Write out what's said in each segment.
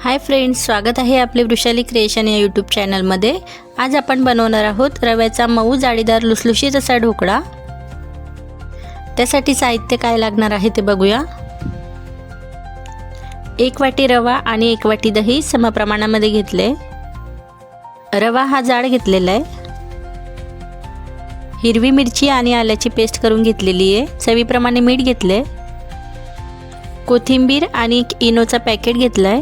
Hi friends, स्वागत आहे आपले वृषाली क्रिएशन या यूट्यूब चॅनलमध्ये। आज आपण बनवणार आहोत रव्याचा मऊ जाळीदार लुसलुशीत असा ढोकळा। त्यासाठी साहित्य काय लागणार आहे ते बघूया। 1 वाटी रवा आणि 1 वाटी दही समप्रमाणामध्ये घेतले। रवा हा जाड घेतलेला आहे। हिरवी मिरची आणि आल्याची पेस्ट करून घेतलेली आहे। चवीप्रमाणे मीठ घेतले। कोथिंबीर आणि इनोचा पॅकेट घेतलाय।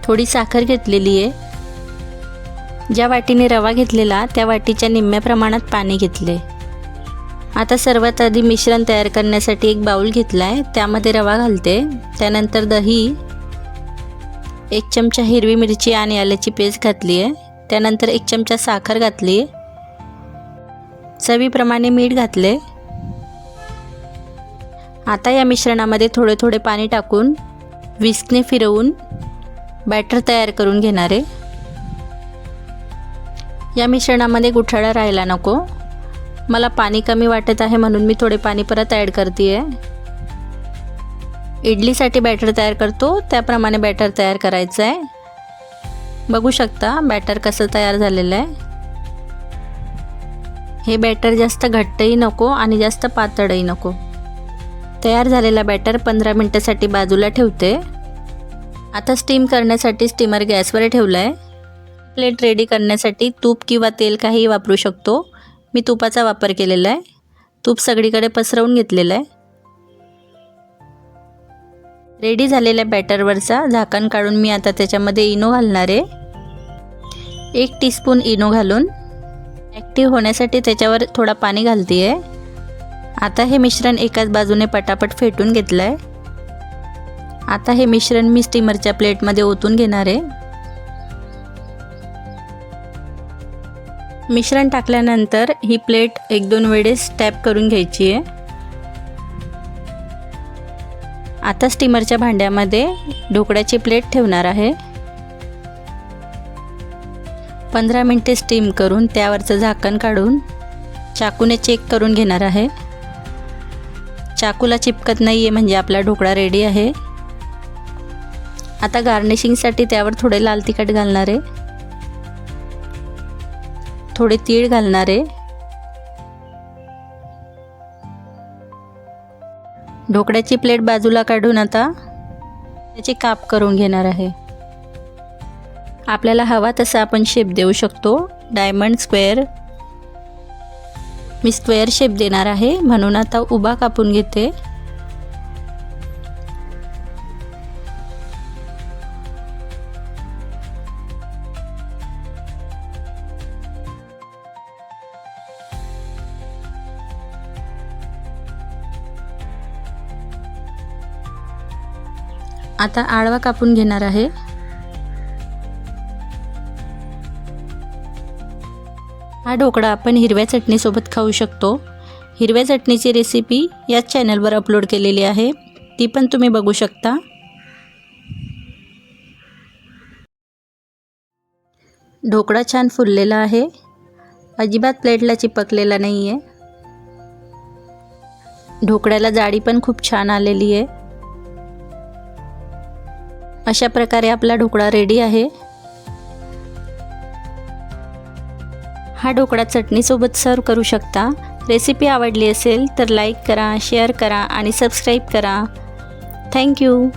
थोडी साखर घेतलेली आहे। ज्या वाटीने रवा घेतलेला त्या वाटीच्या निम्म्या प्रमाणात पाणी घेतले। आता सर्वात आधी मिश्रण तयार करण्यासाठी एक बाउल घेतलाय, त्यामध्ये रवा घालते। त्यानंतर दही, 1 चमचा हिरवी मिरची आणि आल्याची पेस्ट घातली आहे। त्यानंतर 1 चमचा साखर घातली। चवीप्रमाणे मीठ घातले। आता या मिश्रणामध्ये थोडे थोडे पाणी टाकून विस्कने फिरवून बॅटर तयार करून घेणार आहे। या मिश्रणामध्ये गुठळा राहायला नको। मला पाणी कमी वाटत आहे म्हणून मी थोडे पाणी परत ॲड करते आहे। इडलीसाठी बॅटर तयार करतो त्याप्रमाणे बॅटर तयार करायचं आहे। बघू शकता बॅटर कसं तयार झालेलं आहे। हे बॅटर जास्त घट्टही नको आणि जास्त पातळही नको। तयार झालेला बॅटर 15 मिनिटांसाठी बाजूला ठेवते। आता स्टीम करण्यासाठी स्टीमर गॅसवर ठेवला आहे। प्लेट रेडी करण्यासाठी तूप किंवा तेल काही वापरू शकतो। मी तुपाचा वापर केलेला आहे। तूप सगळीकडे पसरवून घेतलेलं आहे। रेडी झालेल्या बॅटरवरचा झाकण काढून मी आता त्याच्यामध्ये इनो घालणार आहे। 1 टीस्पून इनो घालून ॲक्टिव्ह होण्यासाठी त्याच्यावर थोडा पाणी घालते आहे। आता हे मिश्रण एकाच बाजूने पटापट फेटून घेतलं आहे। आता हे मिश्रण मी स्टीमरच्या प्लेटमध्ये ओतून घेणार आहे। मिश्रण टाकल्यानंतर ही प्लेट 1-2 वेळेस टॅप करून घ्यायची आहे। आता स्टीमरच्या भांड्यामध्ये ढोकळ्याची प्लेट ठेवणार आहे। 15 मिनिटे स्टीम करून त्यावरचं झाकण काढून चाकूने चेक करून घेणार आहे। चाकूला चिपकत नाही आहे म्हणजे आपला ढोकळा रेडी आहे। आता गार्निशिंगसाठी त्यावर थोडे लाल तिखट घालणार आहे। थोडे तीळ घालणार आहे। ढोकळ्याची प्लेट बाजूला काढून आता त्याचे काप करून घेणार आहे। आपल्याला हवा तसा आपण शेप देऊ शकतो। Diamond, square. मी स्क्वेअर शेप देणार आहे म्हणून आता उभा कापून घेते। आता आडवा कापून घेणार आहे। हा ढोकळा आपण हिरव्या चटणीसोबत खाऊ शकतो। हिरव्या चटणीची रेसिपी याच चॅनलवर अपलोड केलेली आहे, ती पण तुम्ही बघू शकता। ढोकळा छान फुललेला आहे, अजिबात प्लेटला चिपकलेला नाही आहे। ढोकळ्याला जाडी पण खूप छान आलेली आहे। अशा प्रकारे आपला ढोकळा रेडी आहे। हा ढोकळा चटणीसोबत सर्व करू शकता। रेसिपी आवडली असेल तर लाईक करा, शेअर करा आणि सबस्क्राईब करा। थँक्यू।